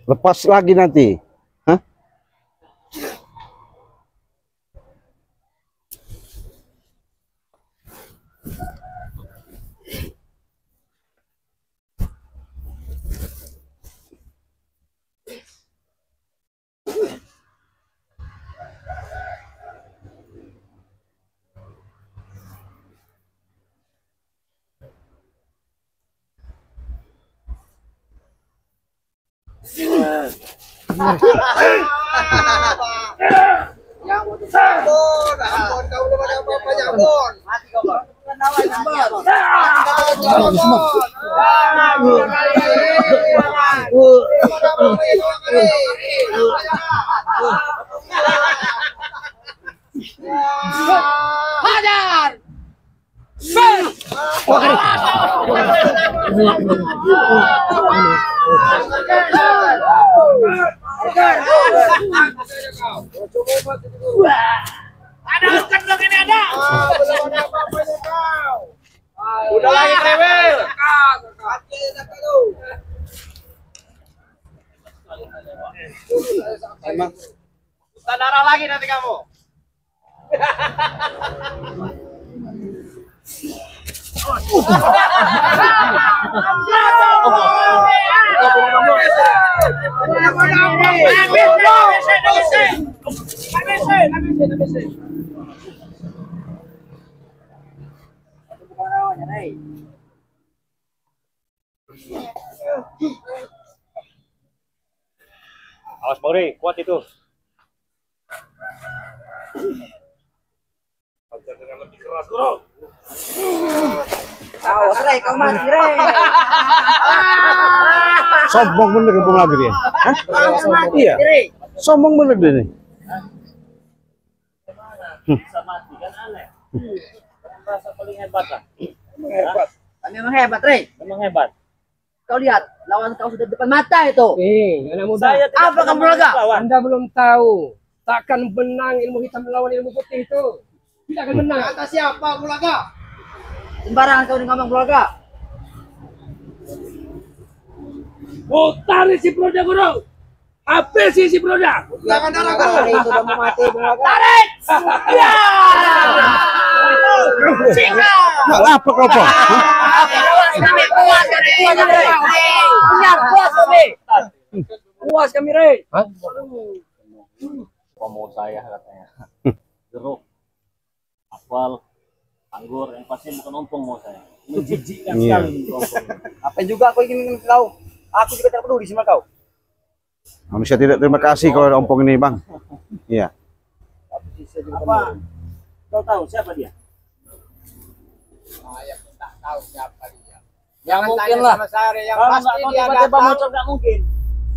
Lepas lagi nanti. Hah? Ampun, kau belum ada apa-apa, ampun. Mati kau, Bang. Hajar! Ada kendang ini ada. Belum ada apa-apanya kau. Udah lagi rewel. Emang Darah lagi nanti kamu. Awas Bori, kuat itu. Ajar dengan lebih keras, bro. awas, Rey, kau mati, Rey. Sombong bener gabung lagi dia. Hah? Iya. Sombong bener dia nih. Bisa mati kan aneh. Merasa paling hebat lah. Hebat. Memang hebat, Rey. Memang hebat. Kau lihat, lawan kau sudah depan mata itu. Anak muda. Saya tidak Apa pernah kamu laga? melawan. Anda belum tahu. Takkan menang ilmu hitam melawan ilmu putih itu. Tidak akan menang. Kata siapa, Bulaga? Sembarangan kau ngomong keluarga. Tarik si Proda guru. Apa sih si Proda? Jangan darah kau. Hari itu udah mau mati, Bulaga. Tarik. Ya. Singa. Apa kau apa? Benar, puas kami. Puas kami, Rey. Ngomong saya katanya. Jeruk, apel, anggur, yang pasti bukan ompong mau saya. Menjijikkan Iya. sekali ompong. Apa juga aku ingin kau? Aku juga tidak peduli sama kau. Manusia tidak terima kasih kalau ada ompong ini, Bang. Iya. Apa? Kau tahu siapa dia? Saya pun tak tahu siapa dia. Yang Jangan mungkin tanya lah. sama saya, yang Kalau pasti nggak dia tiba-tiba datang. muncul nggak mungkin.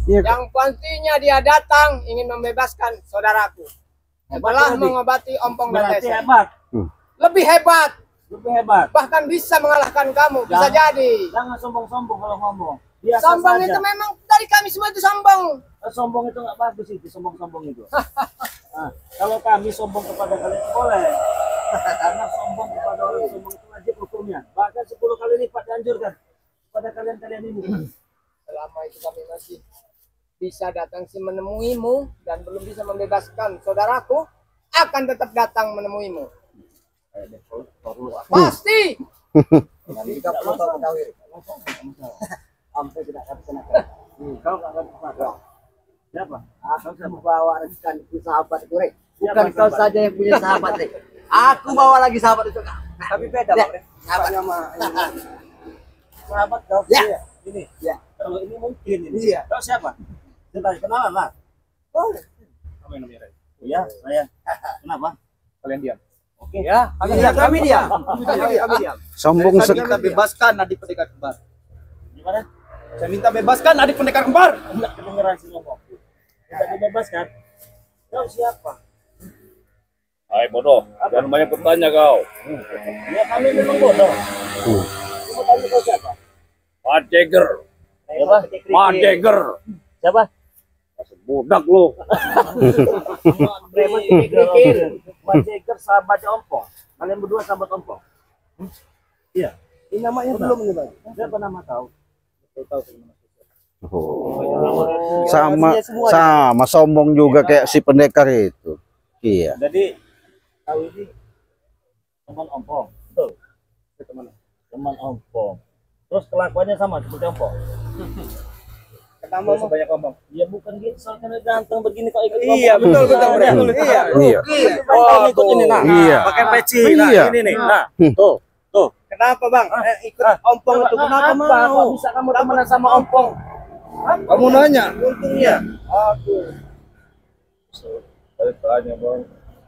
Iya. Yang pastinya dia datang ingin membebaskan saudaraku. Setelah Hebat, mengobati ompong dan berarti desa. hebat. Lebih hebat, Lebih hebat. bahkan bisa mengalahkan kamu. Bisa Jangan- jadi. Jangan sombong-sombong kalau ngomong. Biasa Sombong saja. itu memang dari kami semua itu sombong. Sombong itu nggak bagus itu, sombong-sombong itu. Nah, kalau kami sombong kepada kalian boleh. Karena sombong kepada orang sombong itu wajib hukumnya. Bahkan 10 kali lipat dianjurkan pada kalian-kalian ini. Selama itu kami masih bisa datang sih menemuimu dan belum bisa membebaskan saudaraku, akan tetap datang menemuimu. Pasti. Jika perlu tahu ketahui. Sampai tidak akan kenakan. Kau nggak akan kenakan. Siapa? Aku bawa rekan sahabat itu, Rey. Siapa Bukan kau sahabat? saja yang punya sahabat, Rey. Aku bawa lagi sahabat itu. Tapi beda, Ya, Bang. sahabat. Sahabat kau? Ya. Iya. Ini. Ya. Kalau ini mungkin ini. Iya. Kau siapa? Coba kenalan lah. Kamu yang namanya Ray? Iya, saya. Kenapa? Kalian diam. Oke. Ya, kami diam. Kami diam. Sombong Saya sekali. minta bebaskan adik pendekar kembar. Gimana? Saya minta bebaskan adik pendekar kembar. Enggak kedengeran sih ngomong. Tidak dibebaskan. Kau siapa? Hai bodoh, jangan banyak bertanya kau. Ya kami memang bodoh. Kamu tahu kau siapa? Pak Jagger, Siapa? Pak Jagger. Siapa? Masih budak lu. Preman dikir-kir. Pak Jagger sahabat ompong. Kalian berdua sahabat ompong. Iya. Ini namanya belum nih, Bang. Siapa nama kau? Kau tahu nama. Oh. Sama sombong juga kayak si pendekar itu. Iya. Jadi kau ini teman ompong, betul? Teman ompong. Terus kelakuannya sama seperti ompong. Ketambah banyak ngomong. Ya bukan gitu, soalnya ganteng begini kok ikut Iya, ngomong. betul. Iya. Iya. Oh, ikut ini nah. Iya. Pakai peci. Iya. Nah, ini nih. Nah, tuh. Kenapa, Bang? Ikut ompong itu kenapa mau? Kok bisa kamu temenan sama ompong? Kamu nanya. Untungnya. Saya tanya bang.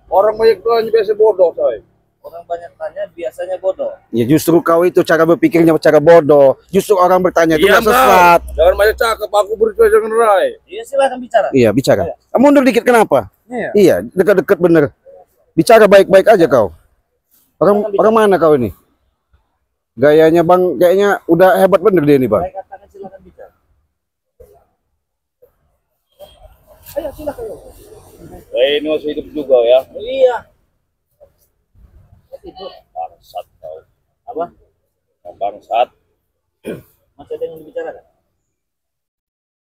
Orang banyak tanya biasa bodoh coy. Orang banyak tanya biasanya bodoh. Ya justru kau itu cara berpikirnya cara bodoh. Justru orang bertanya itu nggak Bang. sesat. Jangan banyak cakep, aku berbicara jangan rai. Iya silakan bicara. Iya bicara. Mundur dikit kenapa? Iya dekat-dekat bener. Bicara baik-baik aja kau. Orang mana kau ini? Gayanya bang, kayaknya udah hebat bener dia ini bang. Saya katakan silakan bicara. Ayo silakan. Ini masih hidup juga ya. Iya. Bangsat kau. Apa? Bangsat. Masih ada yang dibicarakan?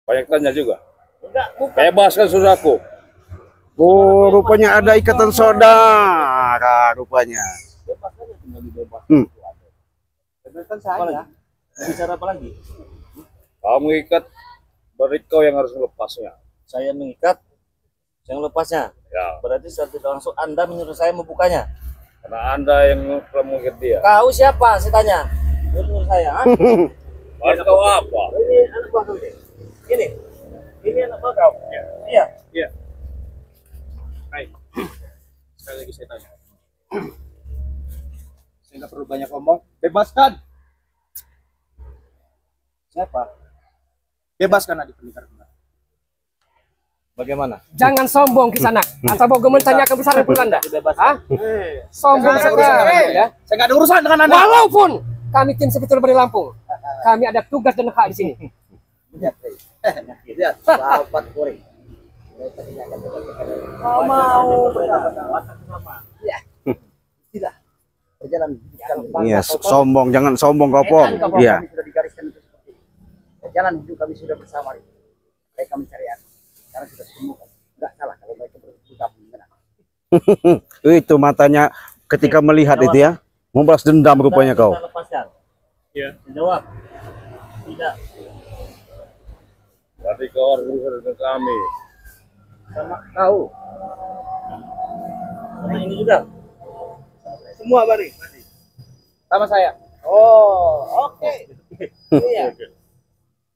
Banyak tanya juga. Enggak, bukan. Bebaskan saudaraku. Oh rupanya ada ikatan saudara rupanya. Bebas aja tinggal dibebas. Bebaskan Apa saya. lagi? Bicara apa lagi? Kamu ikat, berarti kau yang harus melepasnya. Saya mengikat, saya lepasnya. Ya, Berarti secara tidak langsung Anda menyuruh saya membukanya. karena Anda yang telah mengikat dia. Kau siapa? Saya tanya. Menurut saya, ah? Lalu kau apa? Ini anak buah kau ini. Ini anak buah kau. Iya. Iya. Hai. Sekali lagi saya tanya. Saya nggak perlu banyak ngomong. Bebaskan. Siapa? Bebaskan adik pendekar kembar. Bagaimana? Jangan sombong ke sana. Atau bagaimana tanya ke besar pun Anda. Dibebaskan. Sombong sekali ya. Saya nggak ada urusan dengan Anda. Walaupun kami tim Sepitul dari Lampung, kami ada tugas dan hak di sini. Lihat, sahabat kuring. Kau mau ya, tidak berjalan. Iya sombong, jangan sombong kau pong. Iya. Kami sudah digariskan itu seperti itu. Jalan hidup kami sudah bersama. Mereka mencari aku. Karena sudah semua nggak salah kalau mereka bergabung dengan aku. Itu matanya ketika melihat itu ya, membalas dendam rupanya kau. Lepaskan. Iya. Jawab. Tidak. Berarti kau harus berusaha dengan kami. Sama kau. Sama ini juga. Semua bari. Sama saya. Oh, oke. Iya.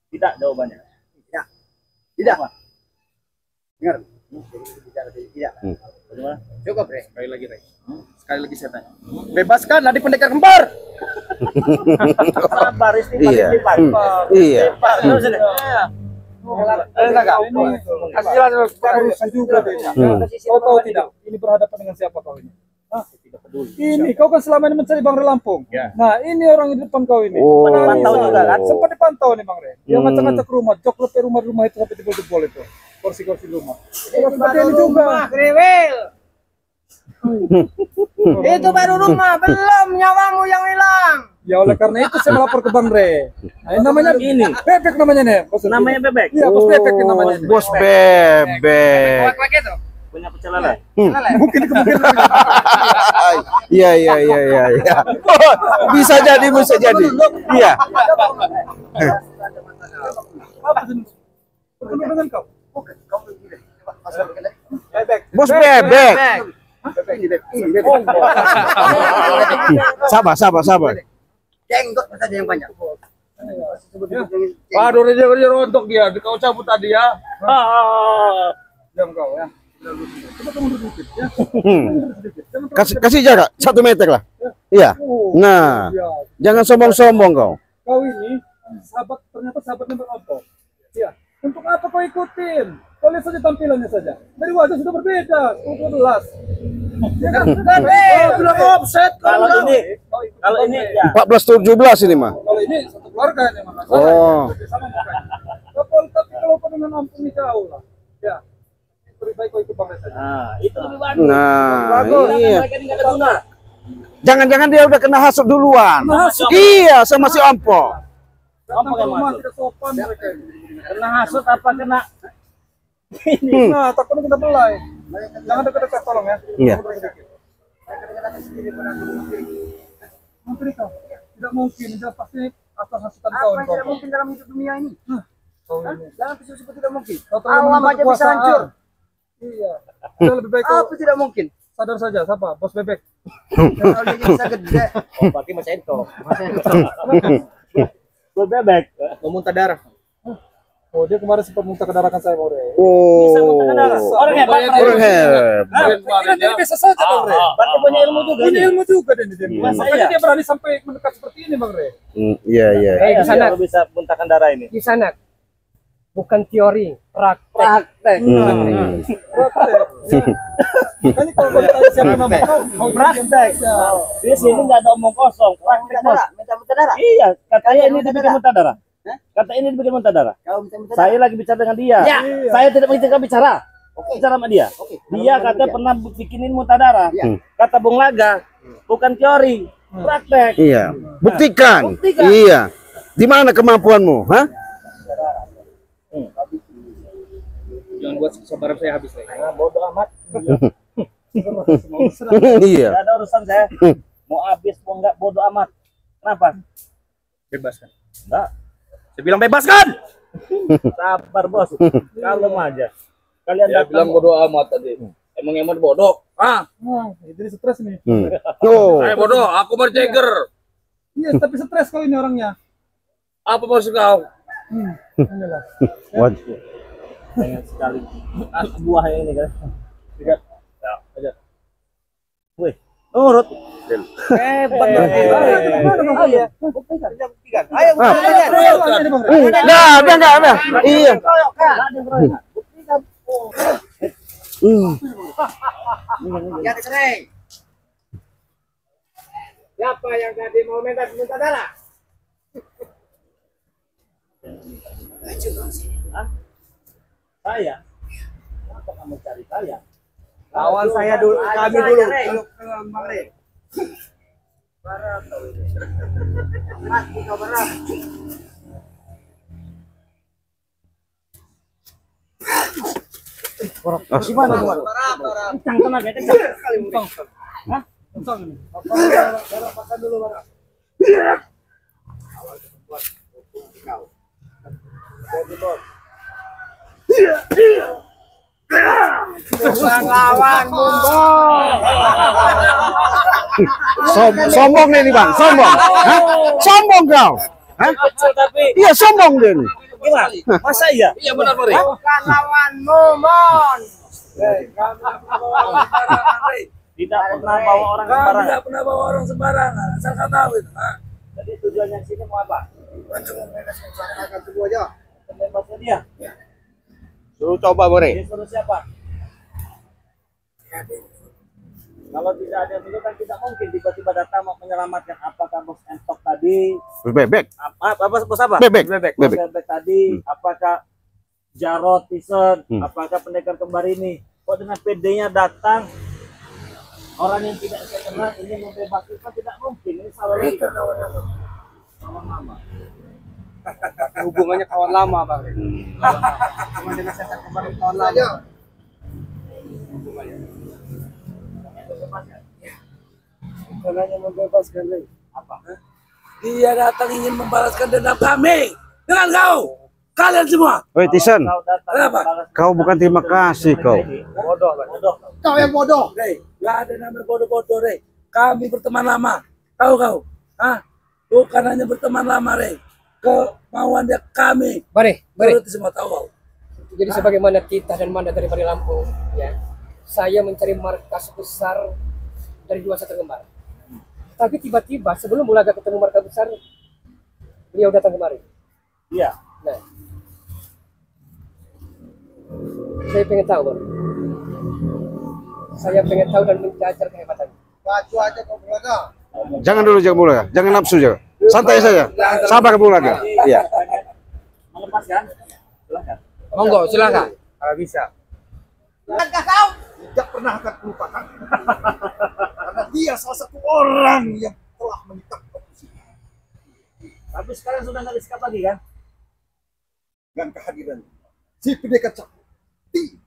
Tidak jawabannya. Tidak. Dengar. Tidak. Bagaimana? Cukup, Re. Sekali lagi, Rey. Sekali lagi saya tanya. Bebaskan adik pendekar kembar. Sabar, istighfar, Iya. istighfar. Iya. Pak, terus ini. Kasih jalan urusan juga dia. Kau tahu tidak? Ini berhadapan dengan siapa kau ini? Tidak peduli. Ini kau kan selama ini mencari Bang Re Lampung. Nah, ini orang di depan kau ini. Oh. Pantau juga kan? Sempat dipantau nih Bang Re. Dia ngacak-ngacak rumah, coklat rumah itu sampai jebol-jebol itu. Kursi-kursi rumah. Seperti ini juga. Kriwil. Itu baru rumah, belum nyawamu yang hilang. Ya oleh karena itu saya melapor ke Bang Re. Nah, ini namanya ini. Bebek namanya nih. Namanya bebek. Iya, bos bebek ini namanya. nih. Bos bebek. Punya pecelalan. Mungkin kemungkinan. Iya. Bisa jadi. Iya. Dengan kau. Oke, kau begini. Masuk ke Bebek. Bos bebek. Sabar. jenggot saja yang banyak. Aduh, dia rontok dia. Kau cabut tadi ya. Diam kau ya. Coba kamu duduk dikit ya. Kasih jarak 1 meter lah. Iya. Nah, jangan sombong-sombong kau. Kau ini ternyata sahabatnya berompong. Ya. Untuk apa kau ikutin? Kau lihat saja tampilannya saja. Dari wajah sudah berbeda. 12. Ya kan? Sudah offset. Kalau ini ya 14-17 ini mah. Kalau ini satu keluarga ini mah. Oh. Sama makanya. Tapi kalau kau dengan ampun ini jauh lah. Ya. Lebih baik kau ikut Bang Re saja. nah, itu lebih bagus. Nah, iya. Mereka ini nggak ada guna. Jangan-jangan dia udah kena hasut duluan. Iya, sama si Ompo. Datang ke rumah tidak sopan mereka ini. Kena hasut apa kena ini? Nah, takutnya kita belai. Jangan dekat-dekat, tolong ya. Iya. Mungkin kau. Tidak mungkin, itu pasti atas hasutan kau. Apa yang tidak mungkin dalam hidup dunia ini? Jangan pisau-pisau tidak mungkin. Kau terlalu Awam menentang aja bisa kekuasaan. hancur. Iya. Sudah lebih baik kau Apa tidak mungkin? sadar saja. Siapa? Bos bebek. Kalau dia bisa gede. Berarti Mas Ento. Gue bebek. Memuntah darah. Oh, dia kemarin sempat muntah ke darah saya, Bang Re. Bisa Oh. muntah ke darah. Orang hebat. Orang hebat. Kira dia biasa saja, Bang Re. Berarti punya ilmu juga. Punya ilmu juga dia. Masa Makanya iya? dia berani sampai mendekat seperti ini, Bang Re. Iya, iya. Iya, Di sana. lu bisa muntahkan darah ini. Di sana. Bukan teori, praktek. Makanya kalau kau tanya siapa nama kau Praktek. Di sini nggak ada omong kosong. Praktek, bos. Minta darah. Iya, katanya ini dibikin muntah darah. Kata ini dibikin muntah darah. Kau minta Saya lagi bicara dengan dia. Ya. Saya tidak mengizinkan bicara. Oke. Bicara sama dia. Oke. Dia kata pernah bikinin muntah darah. Iya. Kata Bung Laga, bukan teori, praktek. Iya. Buktikan. Buktikan. Iya. Di mana kemampuanmu, hah? Jangan buat kesabaran saya habis lagi. Nah, bodoh amat. Iya. Tidak ada urusan saya. Mau habis mau enggak bodoh amat. Kenapa? Bebaskan. Enggak. Saya bilang bebaskan. Sabar, bos. Kalem aja. Kalian Dia datang. bilang bodoh amat tadi. Emang Emot bodoh? Ah, Wah, jadi stres nih. Oh. saya bodoh. Aku berceger. Iya, tapi stres kau ini orangnya. Apa maksud kau? Inilah. Waduh. Pengen sekali. Buah ini kan. Tidak. Ya, aja. Wih, nurut. Hebat. Iya. Ayo, Ah. buktikan. Enggak ada. Iya. Ya kering. Siapa yang tadi mau minta darah? Saya. Kenapa kamu cari saya? Lawan saya dulu, kami dulu. Bang Re. Barat. Mati kau barat. Gimana lu? Kencang tenaga, kencang. Hah? Lawan Sombong nih Bang, sombong. Hah? Sombong kau. Hah? Kecil tapi Iya, sombong dia nih. gimana? Masa iya? Iya benar, Mari. bukan lawanmu, Mon. Tidak pernah bawa orang sembarangan. Tidak pernah bawa orang sembarangan. Asal kau tahu itu. Jadi tujuannya sini mau apa? Akan tunggu aja. Pembebasnya dia. Suruh coba, Mari. Disuruh siapa? Kalau tidak ada yang dulu kan tidak mungkin tiba-tiba datang mau menyelamatkan. Apakah bos Entok tadi? Bebek. Apa bos apa? Bebek. Bos Bebek tadi? Apakah Jarot Tison? Apakah pendekar kembar ini? Kok dengan PD-nya datang orang yang tidak saya kenal ini membebaskan kan tidak mungkin. Ini salah lagi. Hubungannya kawan lama, Bang. Kawan lama. Caranya membebaskan Rey. Apa? Dia datang ingin membalaskan dendam kami dengan kau. Kalian semua. Woi Tison, Kau datang Kenapa? membalas- kau bukan terima kasih kau. Bodoh, bodoh. Kau yang bodoh. Rey, gak ada nama bodoh-bodoh, Rey. Kami berteman lama. Tahu kau? Hah? Bukan hanya berteman lama, Rey. Kemauan dia kami. Mari. Turuti semua tahu kau. Jadi sebagaimana kita dan Manda dari Lampung, ya, saya mencari markas besar dari dua satu kembar. Tapi tiba-tiba sebelum Bulaga ketemu markas besar, beliau datang kemari. Iya. Nah, saya pengen tahu, Bang. Saya pengen tahu dan mencacar kehebatannya. Baju aja kau belaga. Jangan dulu jangan Bulaga, jangan nafsu jangan. Santai saja. Sabar Bulaga. Iya. Melepaskan? Silakan. Monggo, silakan. Kalau bisa. Bukankah kau? Tidak pernah akan melupakan. Karena dia salah satu orang yang telah menikah kau. Tapi sekarang sudah nggak disekap lagi kan? dengan kehadiran si pendekar sakti.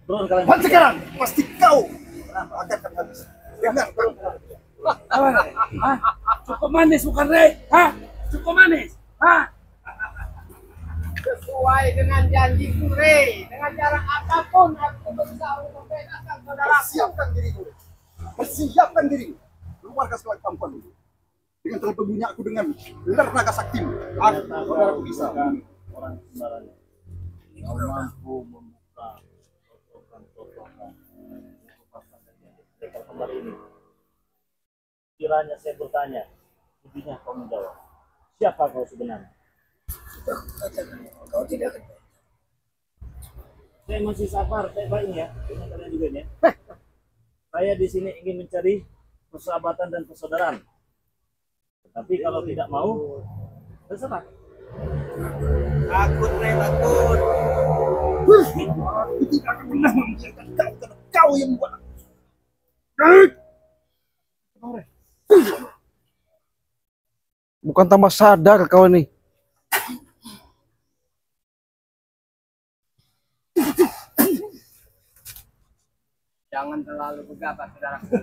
Turun kalian. Dan sekarang pasti kau akan habis. Dengarkan. Hah? Cukup manis bukan, Rey? Hah? Cukup manis? Hah? Sesuai dengan janjiku, Rey. Dengan cara apapun aku berusaha untuk membedakan saudaraku. Persiapkan dirimu. Persiapkan dirimu. Keluarkan segala kemampuan dulu. Dengan telah berbunyi aku dengan benar naga saktimu. Aku bisa. Orang sembarangan yang mampu membuka totokan pendekar kembar ini. Kiranya saya bertanya, intinya kau menjawab. Siapa kau sebenarnya? Kau tidak akan. Saya masih sabar, saya baik ya. Ini kalian juga ya. Saya di sini ingin mencari persahabatan dan persaudaraan. Tapi kalau tidak mau, terserah. Takut, Rey, takut. Aku tidak akan pernah membiarkan kau karena kau yang membuat aku. Bukan tambah sadar kau ini. Jangan terlalu gegabah, saudaraku.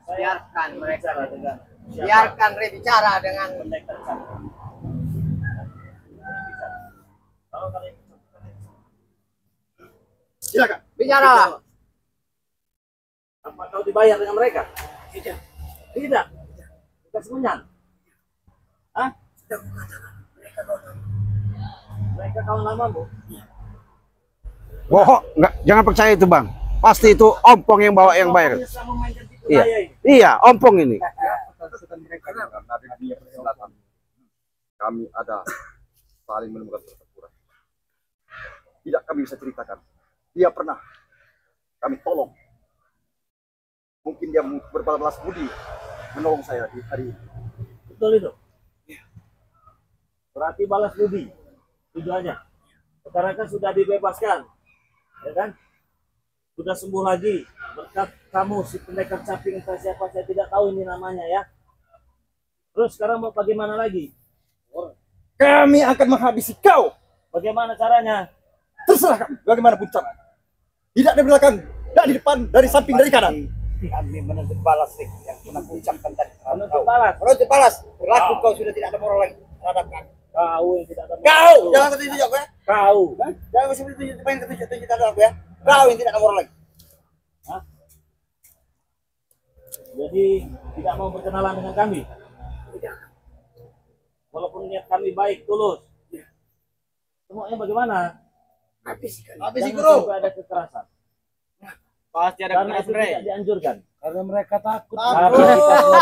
Biarkan mereka dengan biarkan Rey bicara dengan pendekar sakti. Kalau kalian Silakan. bicaralah. apa kau dibayar dengan mereka? Tidak. Tidak. Bukan semenyan. Hah? Mereka kawan lamamu. Bohong, enggak, jangan percaya itu bang. Pasti itu ompong yang bawa yang bayar. Pokoknya sama mainkan tipu Iya, daya ini. iya, ompong ini. Karena di dunia persilatan kami ada saling menemukan pertempuran. Tidak kami bisa ceritakan. Dia pernah kami tolong. Mungkin dia berbalas budi menolong saya di hari ini. Betul itu. Berarti balas budi tujuannya. Sekarang kan sudah dibebaskan, ya kan? Sudah sembuh lagi berkat kamu si pendekar caping entah siapa saya tidak tahu ini namanya ya. Terus sekarang mau bagaimana lagi? Kami akan menghabisi kau. Bagaimana caranya? Terserah kami. Bagaimana pun cara. Tidak di belakang, tidak di depan, dari samping, dari kanan. Kami menuntut balas yang pernah ucapkan tadi. Menuntut balas. Menuntut balas. Berlaku kau sudah tidak ada moral lagi terhadap kami. Kau yang tidak ada. Kau jangan ketunjuk aku ya. Kau. Jangan mesti tunjuk main ketunjuk terhadap aku ya. Kau yang tidak ada moral lagi. Hah? Jadi tidak mau berkenalan dengan kami. Walaupun niat kami baik, tulus. Semuanya bagaimana? Habis Jangan guru. sampai ada kekerasan. Pasti ada Karena itu tidak dianjurkan. Karena mereka takut. Karena kita semua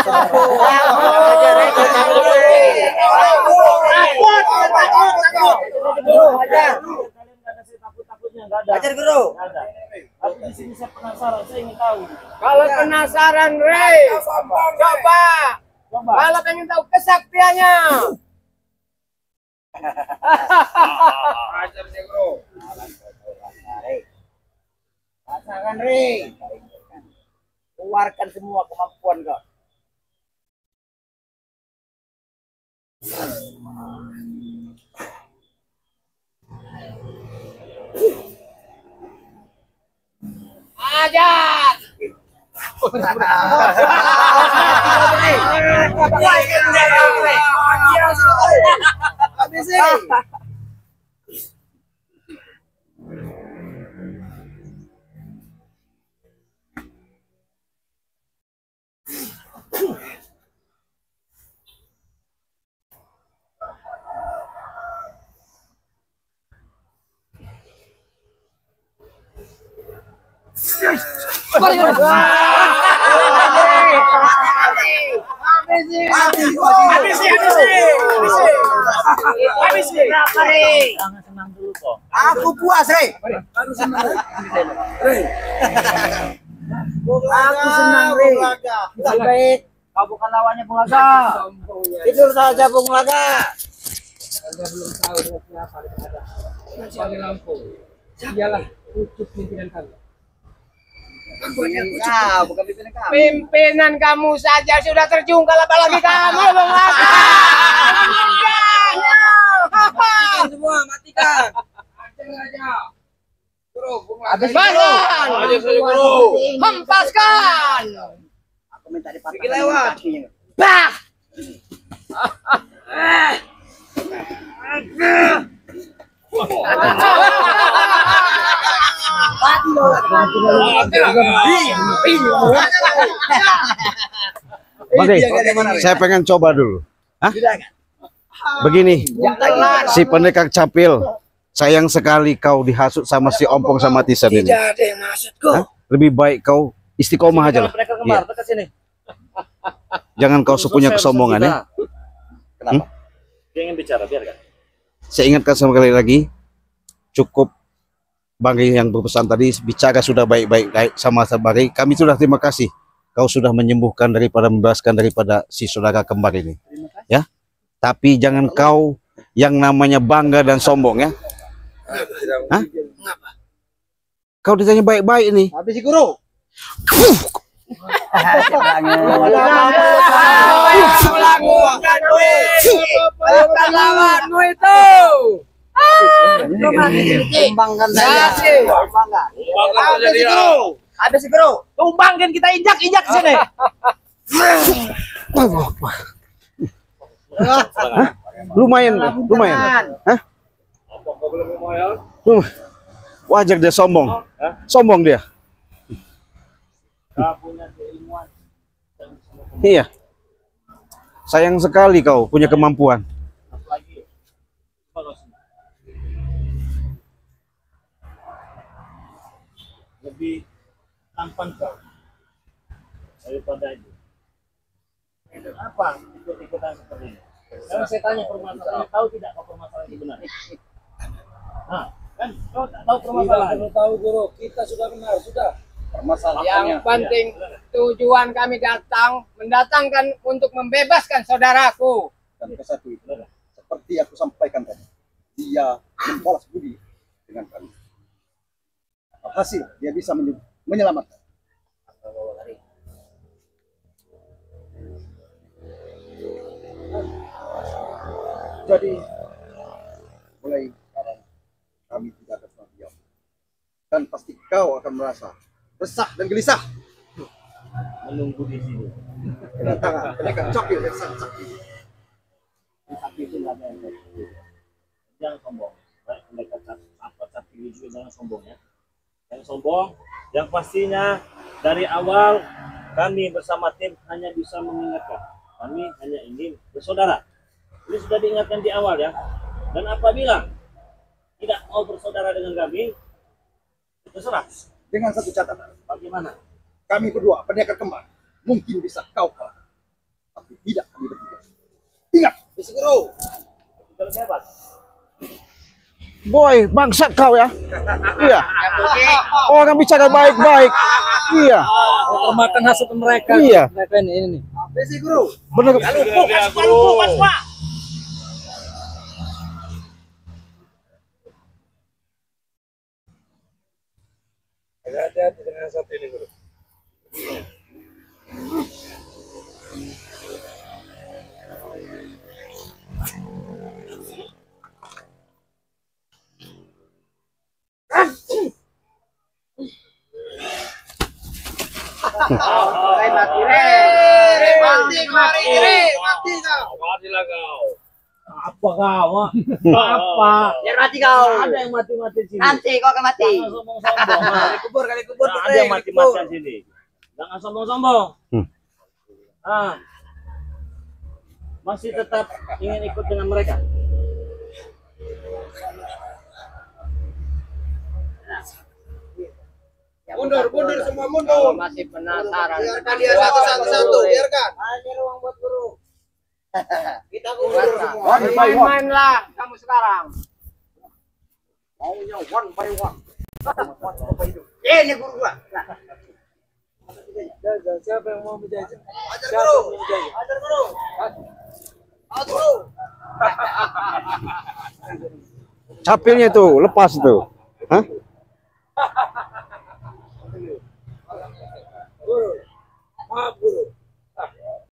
kalian nggak ada takut-takutnya, nggak ada. Ajar guru. Nggak ada. Tapi di sini saya penasaran, saya ingin tahu. Kalau penasaran, Rey, coba. Kalau pengen tahu kesaktiannya. Ajar dia, bro. Rasakan, Rey. Keluarkan semua kemampuan kau. Ajar. Jangan senang dulu kok. Aku puas, Rey. Rey, Aku senang, Rey. Tak baik. Kau bukan lawannya Bung Laga. Tidur saja Bung Laga. Anda belum tahu dengan siapa ada. Sebagai Lampung. Dialah wujud pimpinan kami. Kau bukan pimpinan kami. Pimpinan kamu saja sudah terjungkal, apalagi kamu, Bang Laga. Matikan semua, matikan. Hempaskan. Aku minta dipatahkan dengan kakinya. Bah. Mati loh. Oke, saya pengen coba dulu. Hah? Begini, si pendekar capil, sayang sekali kau dihasut sama si Ompong sama Tisan ini. Tidak ada yang maksudku. Hah? Lebih baik kau istiqomah aja lah. Iya. Dekat sini. Jangan kau sepunya kesombongan ya. Kenapa? Dia ingin bicara, biarkan. Saya ingatkan sekali lagi, cukup Banggi yang berpesan tadi, bicara sudah baik-baik sama Banggi. Kami sudah terima kasih. Kau sudah menyembuhkan daripada membebaskan daripada si saudara kembar ini. Ya. Tapi jangan kau yang namanya bangga dan sombong ya. Hah? Kau ditanya baik-baik ini. Habis si guru. Lawanmu itu. Tumbangkan saja. Tumbangkan. Habis si guru. Habis si guru. Tumbangkan kita injak sini. Lumayan. Hah? Wajar dia sombong. Sombong dia. Iya. Sayang sekali kau punya kemampuan. Lebih tampan kau daripada itu. Apa ikut-ikutan seperti ini? Sekarang saya tanya permasalahannya, tahu tidak kau permasalahan itu benar? Nah, kan kau tak tahu permasalahan. Tidak tahu guru, kita sudah benar, sudah. Yang penting tujuan kami mendatangkan untuk membebaskan saudaraku. Dan ke satu itu, seperti aku sampaikan tadi, dia membalas budi dengan kami. Hasil dia bisa menyelamatkan. Jadi mulai sekarang kami tidak akan pernah diam, dan pasti kau akan merasa resah dan gelisah Menunggu di sini. kedatangan pendekar capil yang sangat sakti. Tapi itu nggak ada yang begitu. Jangan sombong. Baik mereka apa tapi juga jangan sombong ya. Jangan sombong. Yang pastinya dari awal kami bersama tim hanya bisa mengingatkan. Kami hanya ingin bersaudara. Ini sudah diingatkan di awal ya. Dan apabila tidak mau bersaudara dengan kami, terserah. Dengan satu catatan, Bagaimana? kami berdua pendekar kembar mungkin bisa kau kalah, tapi tidak kami bertiga. Ingat, Habis si guru. Kita lebih hebat. Boy, bangsat kau ya. Iya. Orang bicara baik-baik. Iya. Termakan hasut mereka. Iya. Mereka ini. habis si guru. Bener. Hati-hati dengan satu ini guru. Matilah kau. Apa kau? Apa? Biar mati kau. Ada yang mati-mati sini. Nanti kau akan mati. Jangan sombong-sombong. Kali kubur. Nah, ada yang mati-matian sini. Jangan sombong-sombong. Ah, masih tetap ingin ikut dengan mereka. Mundur semua mundur. Masih penasaran. Biarkan dia satu-satu, biarkan. Hanya ruang buat guru. Kita mundur semua. Main-mainlah kamu sekarang. Maunya one by one. Ini guru gua. Jajah, siapa yang mau menjajah? Ajar guru. Ajar guru. Ajar guru. Capilnya itu lepas itu. Hah? Guru. Maaf guru.